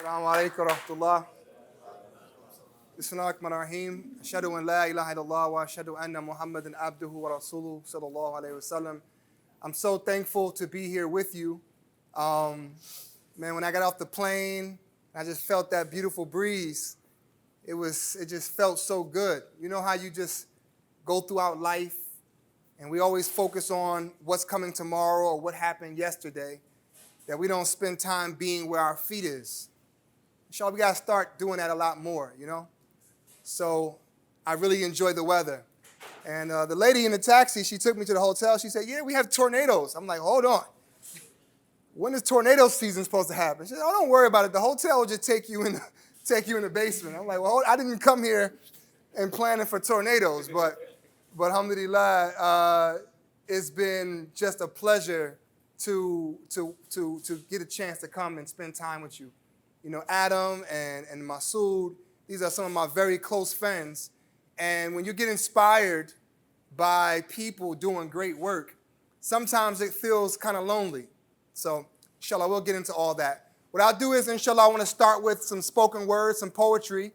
Assalamu alaikum wa rahmatullah. Bismillahir Rahmanir Rahim. Ashhadu an la ilaha illallah wa ashhadu anna Muhammadan abduhu wa rasuluhu sallallahu alayhi wa sallam. I'm so thankful to be here with you. Man, when I got off the plane, I just felt that beautiful breeze. It just felt so good. You know how you just go throughout life and we always focus on what's coming tomorrow or what happened yesterday, that we don't spend time being where our feet is. Inshallah, we got to start doing that a lot more, you know? So I really enjoy the weather. And the lady in the taxi, she took me to the hotel. She said, yeah, we have tornadoes. I'm like, hold on. When is tornado season supposed to happen? She said, oh, don't worry about it. The hotel will just take you in the basement. I'm like, well, I didn't come here and planning for tornadoes, but alhamdulillah, it's been just a pleasure to get a chance to come and spend time with you. You know, Adam and Masood, these are some of my very close friends. And when you get inspired by people doing great work, sometimes it feels kind of lonely. So, inshallah, we'll get into all that. What I'll do is, inshallah, I want to start with some spoken words, some poetry,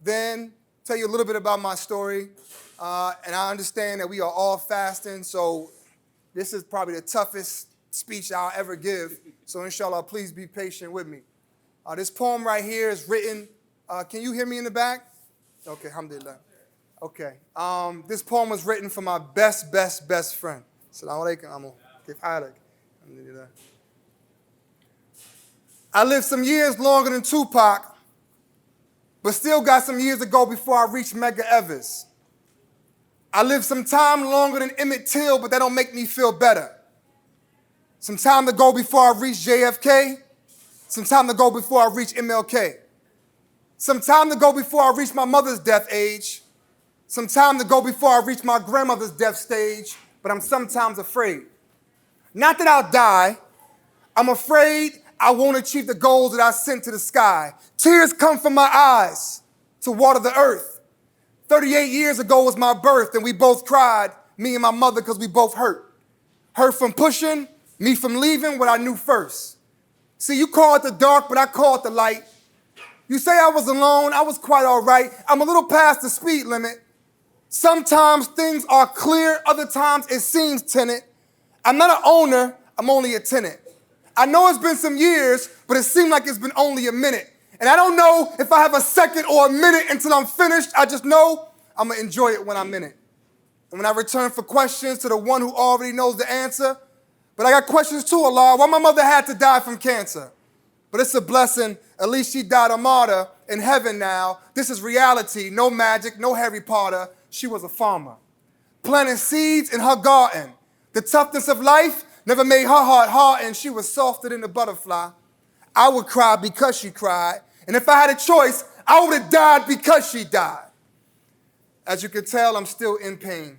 then tell you a little bit about my story. And I understand that we are all fasting, so this is probably the toughest speech I'll ever give. So, inshallah, please be patient with me. This poem right here is written, can you hear me in the back? Okay, alhamdulillah. Okay. This poem was written for my best friend. Assalamu alaikum, Amo. Kif halak? Alhamdulillah. I lived some years longer than Tupac, but still got some years to go before I reached Medgar Evers. I lived some time longer than Emmett Till, but that don't make me feel better. Some time to go before I reach JFK. Some time to go before I reach MLK. Some time to go before I reach my mother's death age. Some time to go before I reach my grandmother's death stage, but I'm sometimes afraid. Not that I'll die, I'm afraid I won't achieve the goals that I sent to the sky. Tears come from my eyes to water the earth. 38 years ago was my birth, and we both cried, me and my mother, because we both hurt. Her from pushing, me from leaving what I knew first. See, you call it the dark, but I call it the light. You say I was alone, I was quite all right. I'm a little past the speed limit. Sometimes things are clear, other times it seems tinted. I'm not an owner, I'm only a tenant. I know it's been some years, but it seemed like it's been only a minute. And I don't know if I have a second or a minute until I'm finished. I just know I'm going to enjoy it when I'm in it. And when I return for questions to the one who already knows the answer, but I got questions too, Allah, why my mother had to die from cancer. But it's a blessing. At least she died a martyr in heaven now. This is reality. No magic, no Harry Potter. She was a farmer, planting seeds in her garden. The toughness of life never made her heart harden. She was softer than a butterfly. I would cry because she cried. And if I had a choice, I would have died because she died. As you can tell, I'm still in pain.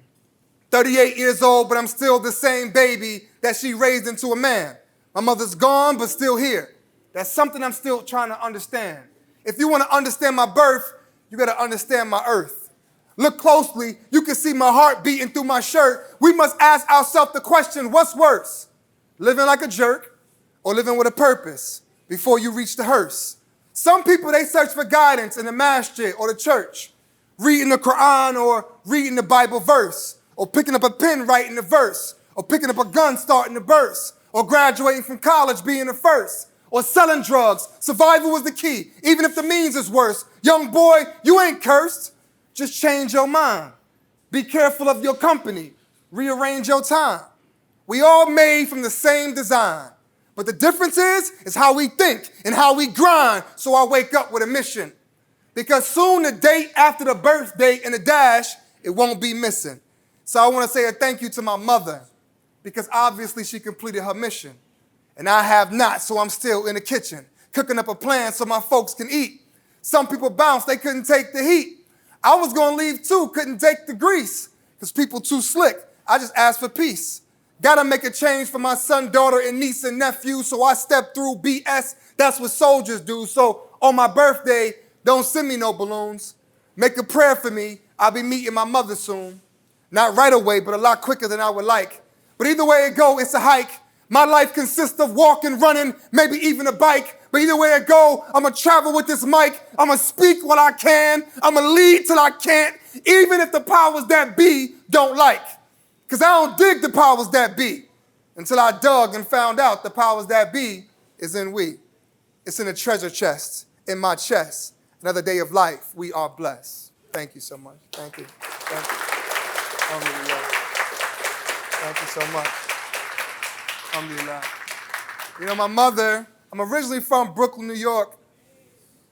38 years old, but I'm still the same baby that she raised into a man. My mother's gone, but still here. That's something I'm still trying to understand. If you want to understand my birth, you got to understand my earth. Look closely, you can see my heart beating through my shirt. We must ask ourselves the question, what's worse? Living like a jerk or living with a purpose before you reach the hearse? Some people, they search for guidance in the masjid or the church, reading the Quran or reading the Bible verse, or picking up a pen writing the verse, or picking up a gun starting the verse, or graduating from college being the first, or selling drugs. Survival was the key, even if the means is worse. Young boy, you ain't cursed. Just change your mind. Be careful of your company. Rearrange your time. We all made from the same design. But the difference is how we think and how we grind. So I wake up with a mission. Because soon the date after the birth date and the dash, it won't be missing. So I want to say a thank you to my mother, because obviously she completed her mission. And I have not, so I'm still in the kitchen, cooking up a plan so my folks can eat. Some people bounced, they couldn't take the heat. I was going to leave too, couldn't take the grease, because people too slick. I just asked for peace. Got to make a change for my son, daughter, and niece and nephew, so I stepped through BS. That's what soldiers do. So on my birthday, don't send me no balloons. Make a prayer for me. I'll be meeting my mother soon. Not right away, but a lot quicker than I would like. But either way it go, it's a hike. My life consists of walking, running, maybe even a bike. But either way it go, I'm going to travel with this mic. I'm going to speak what I can. I'm going to lead till I can't, even if the powers that be don't like. Because I don't dig the powers that be until I dug and found out the powers that be is in we. It's in the treasure chest, in my chest. Another day of life. We are blessed. Thank you so much. Thank you. Thank you. Alhamdulillah. Thank you so much. Alhamdulillah. You know, my mother, I'm originally from Brooklyn, New York.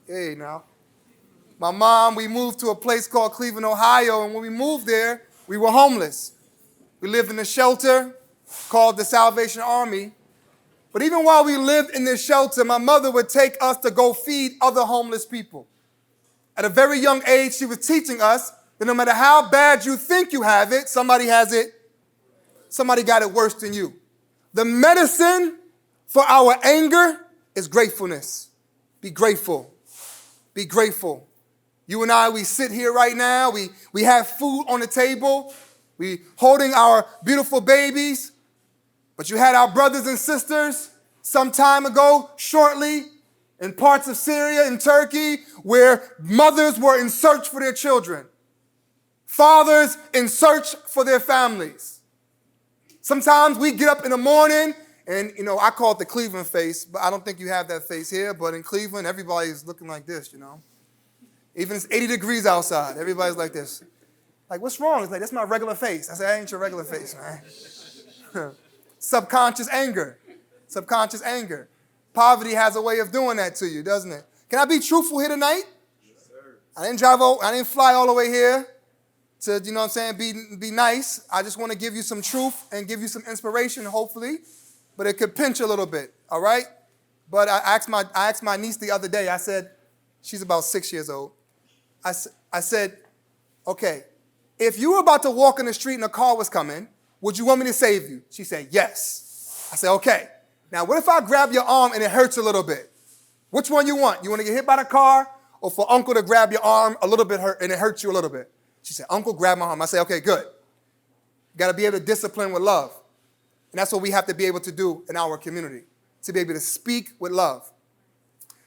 Hey, now. My mom, we moved to a place called Cleveland, Ohio, and when we moved there, we were homeless. We lived in a shelter called the Salvation Army. But even while we lived in this shelter, my mother would take us to go feed other homeless people. At a very young age, she was teaching us that no matter how bad you think you have it, somebody has it, somebody got it worse than you. The medicine for our anger is gratefulness. Be grateful. Be grateful. You and I, we sit here right now. We have food on the table. We holding our beautiful babies. But you had our brothers and sisters some time ago, shortly, in parts of Syria and Turkey, where mothers were in search for their children. Fathers in search for their families. Sometimes we get up in the morning, and, you know, I call it the Cleveland face, but I don't think you have that face here, but in Cleveland, everybody's looking like this, you know. Even it's 80 degrees outside, everybody's like this. Like, what's wrong? It's like, that's my regular face. I said, that ain't your regular face, man. Subconscious anger. Subconscious anger. Poverty has a way of doing that to you, doesn't it? Can I be truthful here tonight? Yes, sir. I didn't fly all the way here to, you know what I'm saying, be nice. I just want to give you some truth and give you some inspiration, hopefully. But it could pinch a little bit, all right? But I asked my niece the other day, I said, she's about 6 years old. I said, okay, if you were about to walk in the street and a car was coming, would you want me to save you? She said, yes. I said, okay. Now, what if I grab your arm and it hurts a little bit? Which one you want? You want to get hit by the car or for Uncle to grab your arm a little bit and it hurts you a little bit? She said, Uncle, grab my arm. I said, okay, good. You got to be able to discipline with love. And that's what we have to be able to do in our community, to be able to speak with love.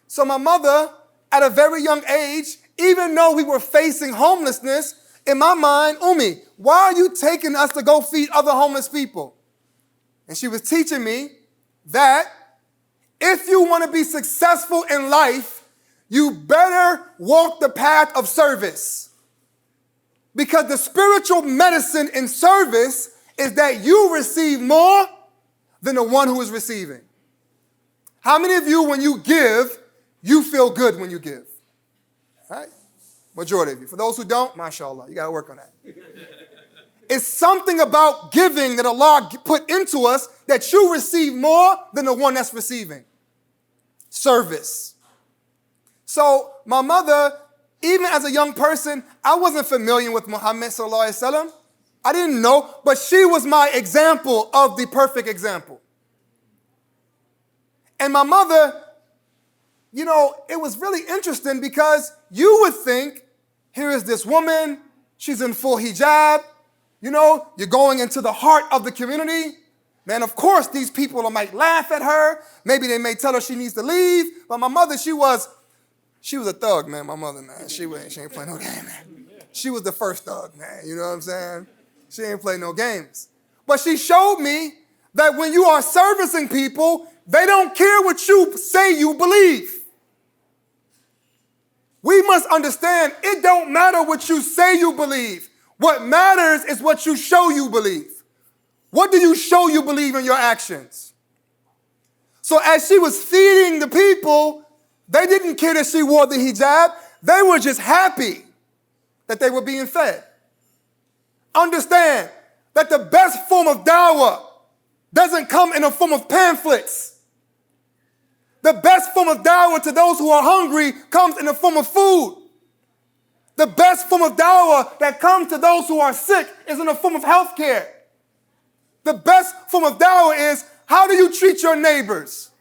So my mother, at a very young age, even though we were facing homelessness, in my mind, Umi, why are you taking us to go feed other homeless people? And she was teaching me that if you want to be successful in life, you better walk the path of service. Because the spiritual medicine in service is that you receive more than the one who is receiving. How many of you, when you give, you feel good when you give? All right? Majority of you. For those who don't, mashallah, you got to work on that. It's something about giving that Allah put into us that you receive more than the one that's receiving. Service. So my mother, even as a young person, I wasn't familiar with Muhammad sallallahu alaihi wasallam. I didn't know, but she was my example of the perfect example. And my mother, you know, it was really interesting because you would think, here is this woman, she's in full hijab, you know, you're going into the heart of the community. Man, of course, these people might laugh at her. Maybe they may tell her she needs to leave. But my mother, she was a thug, man, my mother, man. She ain't playing no game, man. She was the first thug, man, you know what I'm saying? She ain't play no games. But she showed me that when you are servicing people, they don't care what you say you believe. We must understand it don't matter what you say you believe. What matters is what you show you believe. What do you show you believe in your actions? So as she was feeding the people, they didn't care that she wore the hijab. They were just happy that they were being fed. Understand that the best form of dawah doesn't come in the form of pamphlets. The best form of dawah to those who are hungry comes in the form of food. The best form of dawah that comes to those who are sick is in the form of health care. The best form of dawah is, how do you treat your neighbors?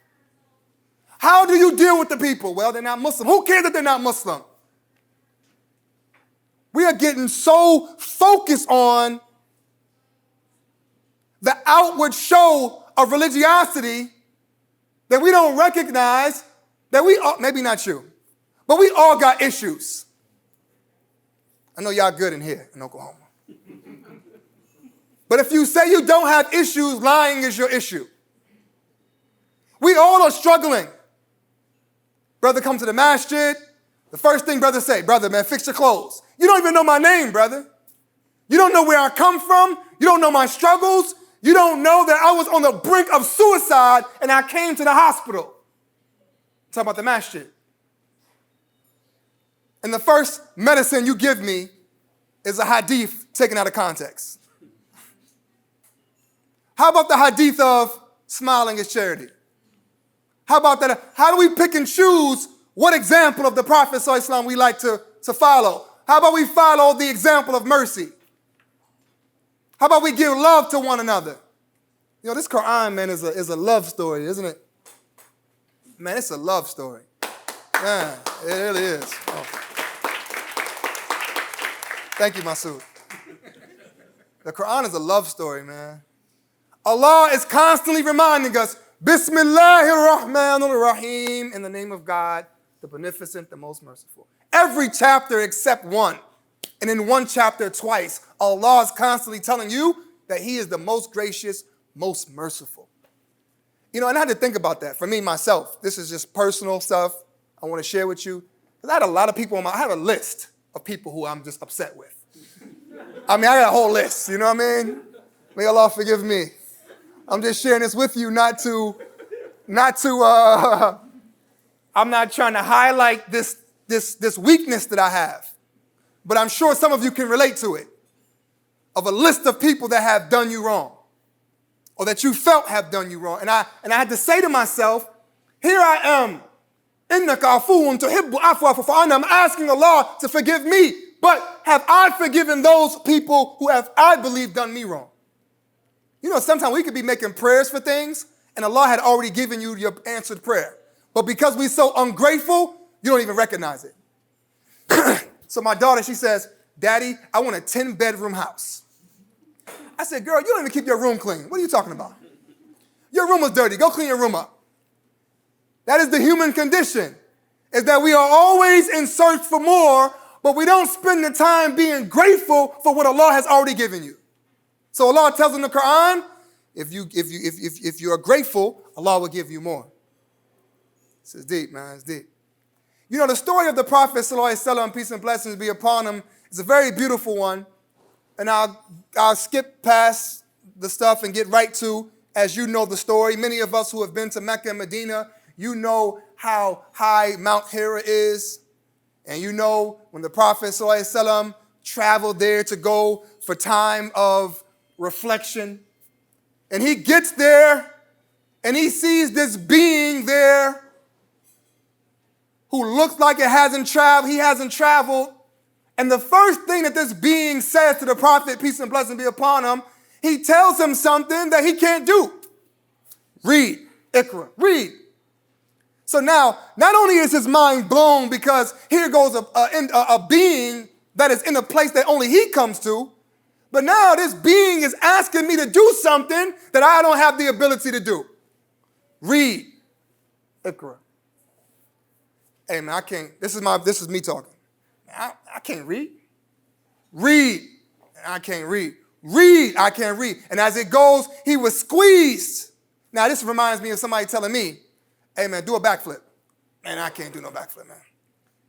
How do you deal with the people? Well, they're not Muslim. Who cares that they're not Muslim? We are getting so focused on the outward show of religiosity that we don't recognize that we all, maybe not you, but we all got issues. I know y'all good in here in Oklahoma. But if you say you don't have issues, lying is your issue. We all are struggling. Brother come to the masjid, the first thing brother say, brother, man, fix your clothes. You don't even know my name, brother. You don't know where I come from. You don't know my struggles. You don't know that I was on the brink of suicide and I came to the hospital. Talk about the masjid. And the first medicine you give me is a hadith taken out of context. How about the hadith of smiling is charity? How about that? How do we pick and choose what example of the Prophet ﷺ we like to follow? How about we follow the example of mercy? How about we give love to one another? You know, this Quran, man, is a love story, isn't it? Man, it's a love story. Man, it really is. Oh. Thank you, Masood. The Quran is a love story, man. Allah is constantly reminding us, Bismillahir Rahmanir Rahim, in the name of God, the beneficent, the most merciful. Every chapter except one, and in one chapter twice, Allah is constantly telling you that He is the most gracious, most merciful. You know, and I had to think about that for me, myself. This is just personal stuff I want to share with you. Because I had a lot of people I have a list of people who I'm just upset with. I mean, I got a whole list, you know what I mean? May Allah forgive me. I'm just sharing this with you I'm not trying to highlight this weakness that I have. But I'm sure some of you can relate to it. Of a list of people that have done you wrong. Or that you felt have done you wrong. And I had to say to myself, here I am. Innaka afuwun tuhibbu afwa fa'fu anna. I'm asking Allah to forgive me. But have I forgiven those people who have, I believe, done me wrong? You know, sometimes we could be making prayers for things, and Allah had already given you your answered prayer. But because we're so ungrateful, you don't even recognize it. So my daughter, she says, Daddy, I want a 10-bedroom house. I said, girl, you don't even keep your room clean. What are you talking about? Your room was dirty. Go clean your room up. That is the human condition, is that we are always in search for more, but we don't spend the time being grateful for what Allah has already given you. So Allah tells in the Quran, if you are grateful, Allah will give you more. This is deep, man. It's deep. You know, the story of the Prophet ﷺ, peace and blessings be upon him, is a very beautiful one. And I'll skip past the stuff and get right to, as you know the story. Many of us who have been to Mecca and Medina, you know how high Mount Hira is. And you know when the Prophet ﷺ traveled there to go for time of reflection. And he gets there and he sees this being there who looks like he hasn't traveled. And the first thing that this being says to the Prophet, peace and blessing be upon him, he tells him something that he can't do. Read, Iqra, read. So now, not only is his mind blown because here goes a being that is in a place that only he comes to, but now this being is asking me to do something that I don't have the ability to do. Read, Iqra. Hey man, I can't, this is me talking. I can't read. Read, I can't read. Read, I can't read. And as it goes, he was squeezed. Now this reminds me of somebody telling me, hey man, do a backflip. Man, I can't do no backflip, man.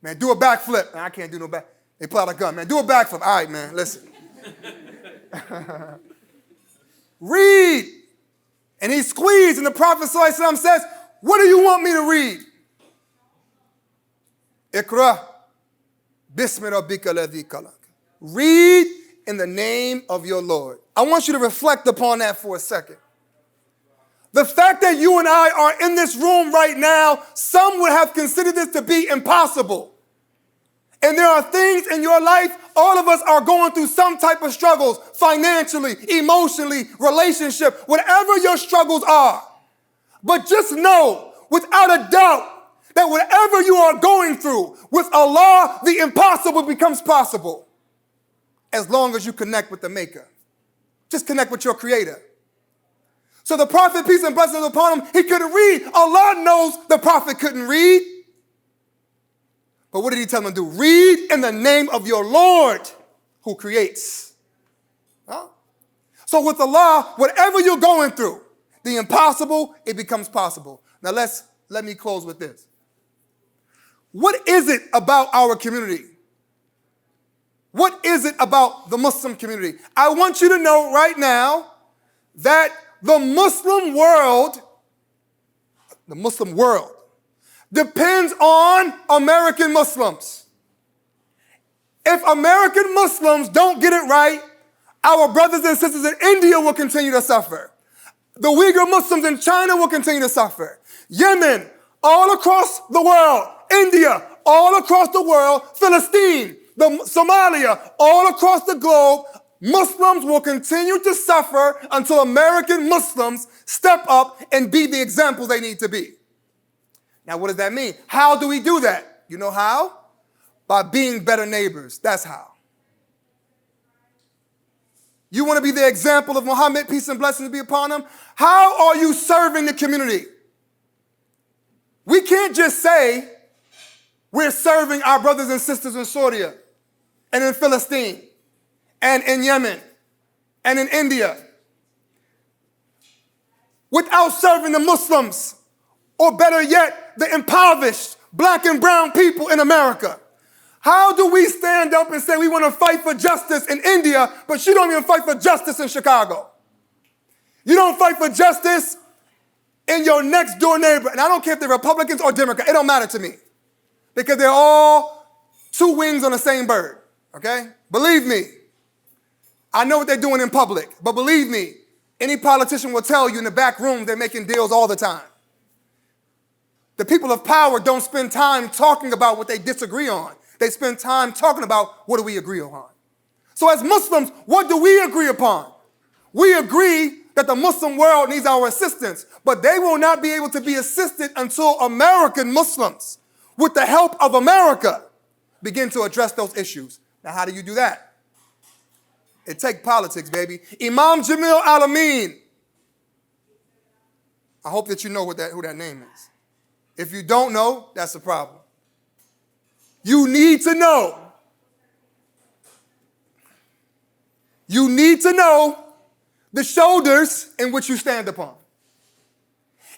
Man, do a backflip. Man, I can't do no back. They pull out a gun, man. Do a backflip. All right, man, listen. Read. And he squeezed, and the Prophet ﷺ says, what do you want me to read? Iqra. Bismi rabbika ladhi khalaq. Read in the name of your Lord. I want you to reflect upon that for a second. The fact that you and I are in this room right now, some would have considered this to be impossible. And there are things in your life, all of us are going through some type of struggles, financially, emotionally, relationship, whatever your struggles are. But just know, without a doubt, that whatever you are going through, with Allah, the impossible becomes possible. As long as you connect with the Maker. Just connect with your Creator. So the prophet, peace and blessings upon him, he couldn't read. Allah knows the prophet couldn't read. But what did he tell him to do? Read in the name of your Lord who creates. Huh? So with Allah, whatever you're going through, the impossible, it becomes possible. Now let me close with this. What is it about our community? What is it about the Muslim community? I want you to know right now that the Muslim world depends on American Muslims. If American Muslims don't get it right, our brothers and sisters in India will continue to suffer. The Uyghur Muslims in China will continue to suffer. Yemen, all across the world. India, all across the world. Philistine, Somalia, all across the globe. Muslims will continue to suffer until American Muslims step up and be the examples they need to be. Now, what does that mean? How do we do that? You know how? By being better neighbors. That's how. You want to be the example of Muhammad, peace and blessings be upon him? How are you serving the community? We can't just say we're serving our brothers and sisters in Syria and in Philistine and in Yemen and in India without serving the Muslims, or better yet, the impoverished black and brown people in America. How do we stand up and say we want to fight for justice in India, but you don't even fight for justice in Chicago? You don't fight for justice in your next door neighbor. And I don't care if they're Republicans or Democrats. It don't matter to me. Because they're all two wings on the same bird. Okay? Believe me. I know what they're doing in public. But believe me, any politician will tell you in the back room they're making deals all the time. The people of power don't spend time talking about what they disagree on. They spend time talking about what do we agree upon. So as Muslims, what do we agree upon? We agree that the Muslim world needs our assistance, but they will not be able to be assisted until American Muslims, with the help of America, begin to address those issues. Now, how do you do that? It takes politics, baby. Imam Jamil Al-Amin. I hope that you know who that name is. If you don't know, that's a problem. You need to know. You need to know the shoulders in which you stand upon.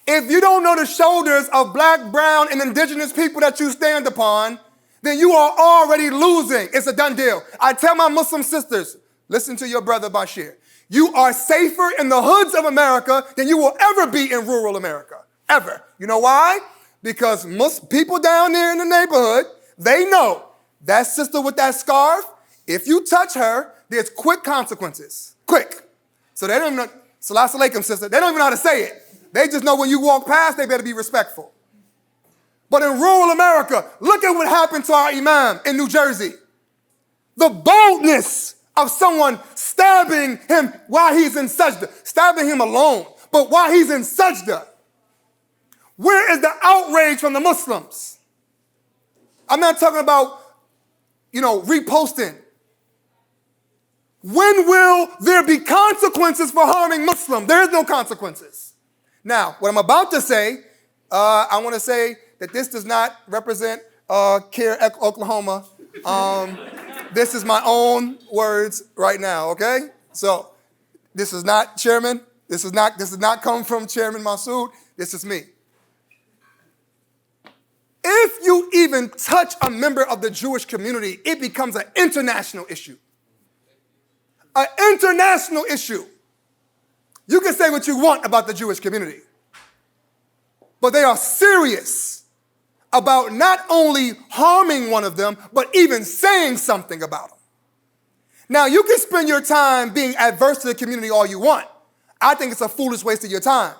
If you don't know the shoulders of black, brown, and indigenous people that you stand upon, then you are already losing. It's a done deal. I tell my Muslim sisters, listen to your brother Basheer. You are safer in the hoods of America than you will ever be in rural America. Ever. You know why? Because people down there in the neighborhood, they know that sister with that scarf, if you touch her, there's quick consequences. Quick. So they don't even know, Salaam alaikum, sister, they don't even know how to say it. They just know when you walk past, they better be respectful. But in rural America, look at what happened to our imam in New Jersey. The boldness of someone stabbing him while he's in sajda, stabbing him alone, but while he's in sajda. Where is the outrage from the Muslims? I'm not talking about, reposting. When will there be consequences for harming Muslims? There is no consequences. Now, what I'm about to say, I want to say that this does not represent CARE Oklahoma. This is my own words right now, okay? So this is not Chairman. This does not come from Chairman Masood. This is me. If you even touch a member of the Jewish community, it becomes an international issue. An international issue. You can say what you want about the Jewish community, but they are serious about not only harming one of them, but even saying something about them. Now, you can spend your time being adverse to the community all you want. I think it's a foolish waste of your time.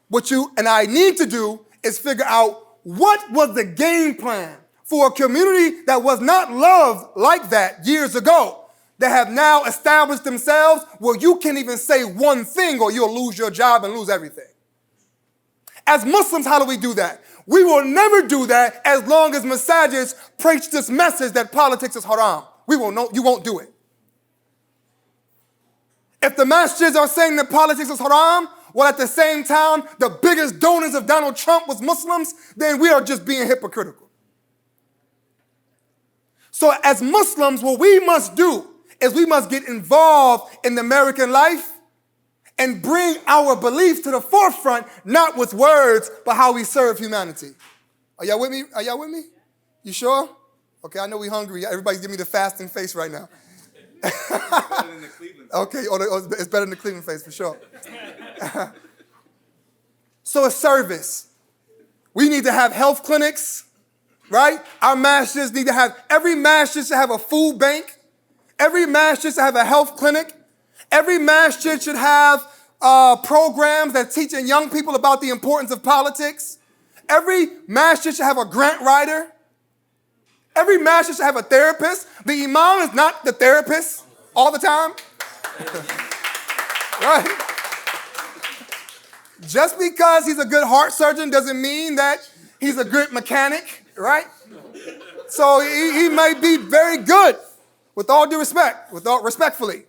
What you and I need to do is figure out what was the game plan for a community that was not loved like that years ago, that have now established themselves where you can't even say one thing or you'll lose your job and lose everything. As Muslims, how do we do that? We will never do that as long as masajids preach this message that politics is haram. You won't do it. If the masjids are saying that politics is haram, while at the same time the biggest donors of Donald Trump was Muslims, then we are just being hypocritical. So as Muslims, what we must do is we must get involved in the American life and bring our beliefs to the forefront, not with words, but how we serve humanity. Are y'all with me? Are y'all with me? You sure? Okay, I know we hungry. Everybody's giving me the fasting face right now. It's better than the Cleveland face. Okay, it's better than the Cleveland face for sure. So it's service. We need to have health clinics, right? Our masjids need to have, every masjid should have a food bank. Every masjid should have a health clinic. Every masjid should have programs that teaching young people about the importance of politics. Every masjid should have a grant writer. Every masjid should have a therapist. The imam is not the therapist all the time. Right? Just because he's a good heart surgeon doesn't mean that he's a good mechanic, right? So he may be very good, with all due respect, respectfully.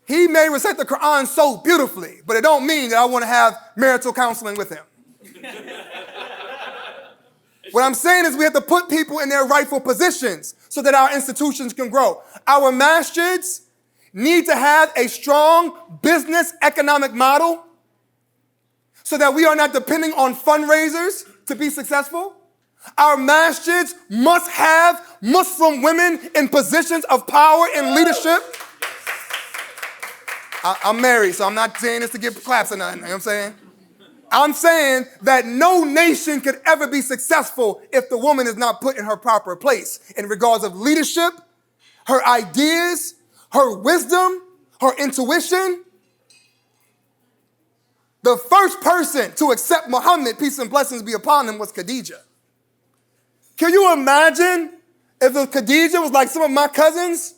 He may recite the Quran so beautifully, but it don't mean that I want to have marital counseling with him. What I'm saying is we have to put people in their rightful positions so that our institutions can grow. Our masjids need to have a strong business economic model so that we are not depending on fundraisers to be successful. Our masjids must have Muslim women in positions of power and leadership. I'm married, so I'm not saying this to give claps or nothing. You know what I'm saying? I'm saying that no nation could ever be successful if the woman is not put in her proper place in regards of leadership, her ideas, her wisdom, her intuition. The first person to accept Muhammad, peace and blessings be upon him, was Khadijah. Can you imagine if Khadijah was like some of my cousins?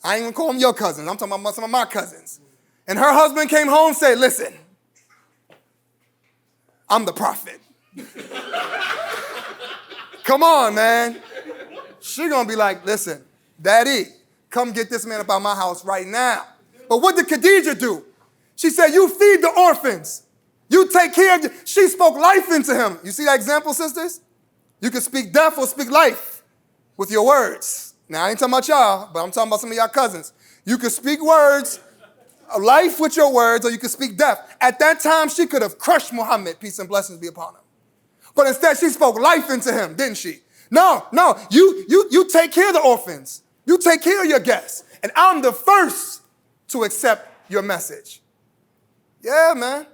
I ain't gonna call them your cousins. I'm talking about some of my cousins. And her husband came home and said, listen, I'm the prophet. Come on, man. She gonna be like, listen, daddy, come get this man up out my house right now. But what did Khadijah do? She said, you feed the orphans. You take care of, she spoke life into him. You see that example, sisters? You can speak death or speak life with your words. Now, I ain't talking about y'all, but I'm talking about some of y'all cousins. You can speak words, life with your words, or you can speak death. At that time, she could have crushed Muhammad, peace and blessings be upon him. But instead, she spoke life into him, didn't she? No, you take care of the orphans. You take care of your guests. And I'm the first to accept your message. Yeah, man.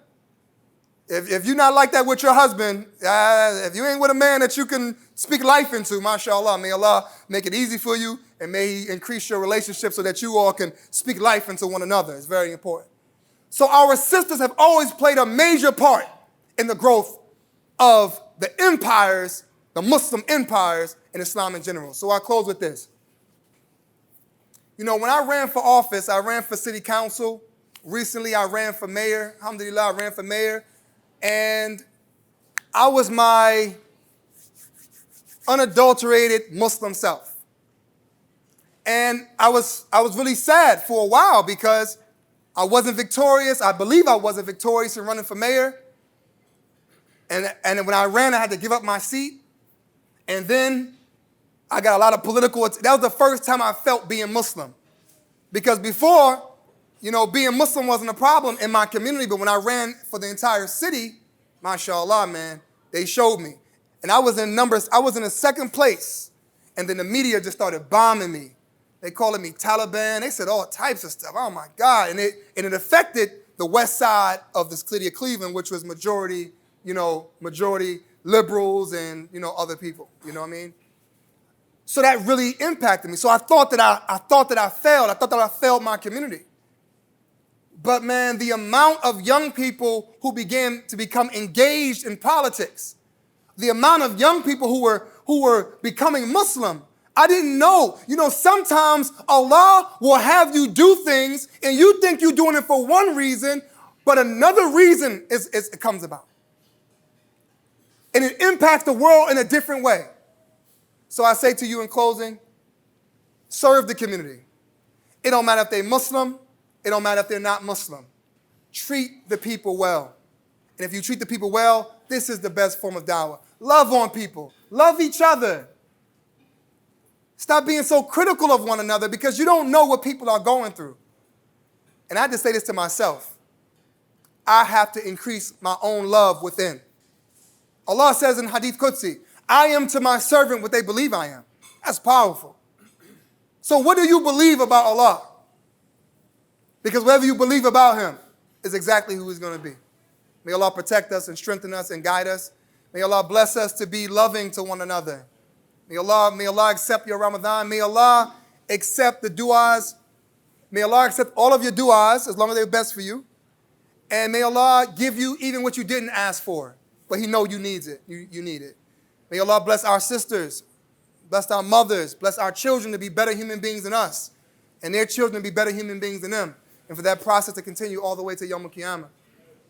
If you're not like that with your husband, if you ain't with a man that you can speak life into, mashallah, may Allah make it easy for you and may He increase your relationship so that you all can speak life into one another. It's very important. So our sisters have always played a major part in the growth of the empires, the Muslim empires, and Islam in general. So I'll close with this. You know, when I ran for office, I ran for city council. Recently, I ran for mayor. Alhamdulillah, I ran for mayor. And I was my unadulterated Muslim self. And I was really sad for a while because I wasn't victorious. I believe I wasn't victorious in running for mayor. And when I ran, I had to give up my seat. And then I got a lot of political, that was the first time I felt being Muslim. Because before, you know, being Muslim wasn't a problem in my community, but when I ran for the entire city, mashallah, man, they showed me. And I was in the second place. And then the media just started bombing me. They calling me Taliban. They said all types of stuff. Oh my God. And it affected the west side of the city of Cleveland, which was majority liberals and, other people. You know what I mean? So that really impacted me. So I thought that I failed. I thought that I failed my community. But man, the amount of young people who began to become engaged in politics, the amount of young people who were becoming Muslim, I didn't know. Sometimes Allah will have you do things and you think you're doing it for one reason, but another reason it comes about. And it impacts the world in a different way. So I say to you in closing, serve the community. It don't matter if they're Muslim, It don't matter if they're not Muslim. Treat the people well. And if you treat the people well, this is the best form of dawah. Love on people. Love each other. Stop being so critical of one another because you don't know what people are going through. And I just say this to myself. I have to increase my own love within. Allah says in Hadith Qudsi, I am to my servant what they believe I am. That's powerful. So what do you believe about Allah? Because whatever you believe about him is exactly who he's going to be. May Allah protect us and strengthen us and guide us. May Allah bless us to be loving to one another. May Allah accept your Ramadan. May Allah accept the du'as. May Allah accept all of your du'as as long as they're best for you. And may Allah give you even what you didn't ask for, but he knows you need it. You need it. May Allah bless our sisters, bless our mothers, bless our children to be better human beings than us, and their children to be better human beings than them, and for that process to continue all the way to Yawm al-Qiyamah.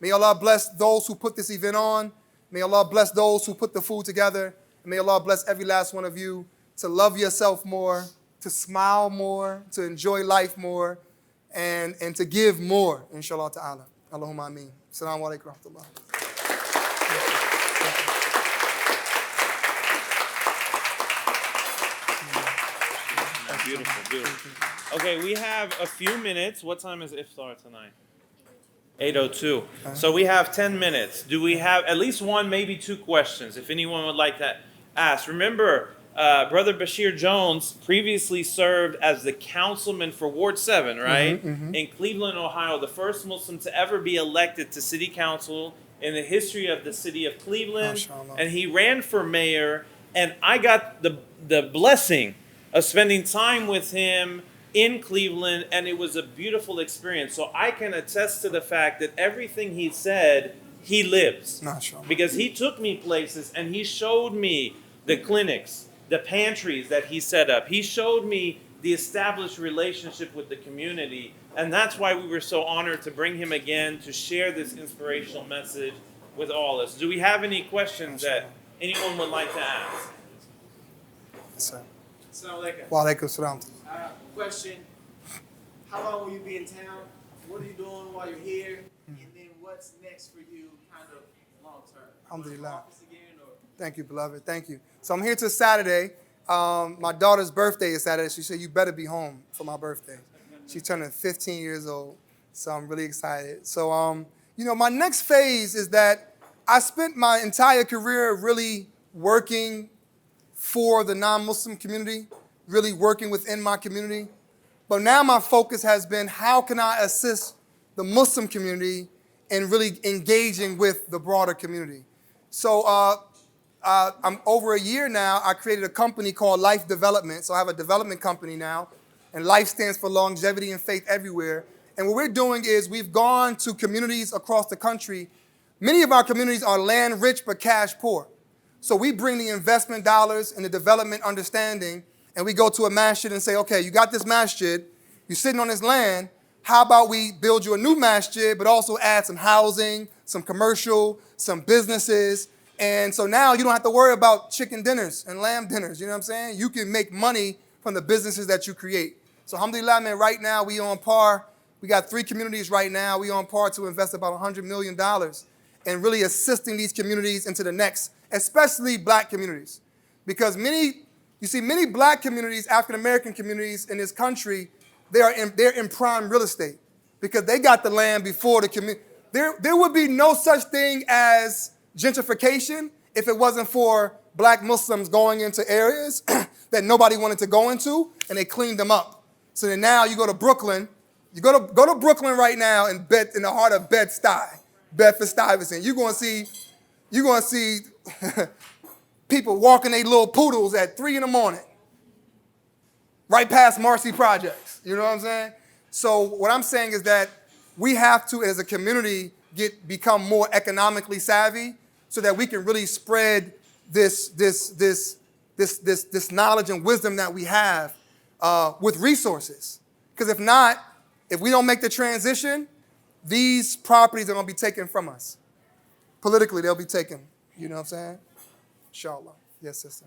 May Allah bless those who put this event on. May Allah bless those who put the food together. And may Allah bless every last one of you to love yourself more, to smile more, to enjoy life more, and to give more, inshallah ta'ala. Allahumma ameen. Assalamu alaikum wa rahmatullah. Beautiful, beautiful. Okay, we have a few minutes. What time is iftar tonight? 8:02. So we have 10 minutes. Do we have at least one, maybe two questions, if anyone would like to ask? Remember, Brother Basheer Jones previously served as the councilman for Ward 7, right? In Cleveland, Ohio, the first Muslim to ever be elected to city council in the history of the city of Cleveland. And he ran for mayor, and I got the blessing of spending time with him in Cleveland, and it was a beautiful experience. So I can attest to the fact that everything he said, he lives. Because he took me places, and he showed me the clinics, the pantries that he set up. He showed me the established relationship with the community, and that's why we were so honored to bring him again to share this inspirational message with all of us. Do we have any questions that anyone would like to ask? Yes, sir. Assalamu alaikum. Wa alaikum salam. Question, how long will you be in town? What are you doing while you're here? And then what's next for you kind of long term? Alhamdulillah. Office again, or? Thank you, beloved. Thank you. So I'm here till Saturday. My daughter's birthday is Saturday. She said, you better be home for my birthday. She's turning 15 years old, so I'm really excited. So, my next phase is that I spent my entire career really working for the non-Muslim community, really working within my community. But now my focus has been, how can I assist the Muslim community in really engaging with the broader community? So I'm over a year now, I created a company called Life Development. So I have a development company now, and life stands for longevity and faith everywhere. And what we're doing is we've gone to communities across the country. Many of our communities are land rich but cash poor. So we bring the investment dollars and the development understanding, and we go to a masjid and say, okay, you got this masjid, you're sitting on this land, how about we build you a new masjid, but also add some housing, some commercial, some businesses. And so now you don't have to worry about chicken dinners and lamb dinners, you know what I'm saying? You can make money from the businesses that you create. So alhamdulillah, man, right now we on par. We got 3 communities right now. We on par to invest about $100 million and really assisting these communities into the next, especially black communities. Because many black communities, African-American communities in this country, they're in prime real estate because they got the land before the community. There would be no such thing as gentrification if it wasn't for black Muslims going into areas that nobody wanted to go into, and they cleaned them up. So then now you go to Brooklyn, you go to Brooklyn right now in the heart of Bed-Stuy, Bedford-Stuyvesant. You're gonna see people walking their little poodles at 3 in the morning, right past Marcy Projects. You know what I'm saying? So what I'm saying is that we have to, as a community, become more economically savvy so that we can really spread this knowledge and wisdom that we have with resources. Because if not, if we don't make the transition, these properties are going to be taken from us. Politically, they'll be taken. You know what I'm saying? Inshallah. Yes, sister.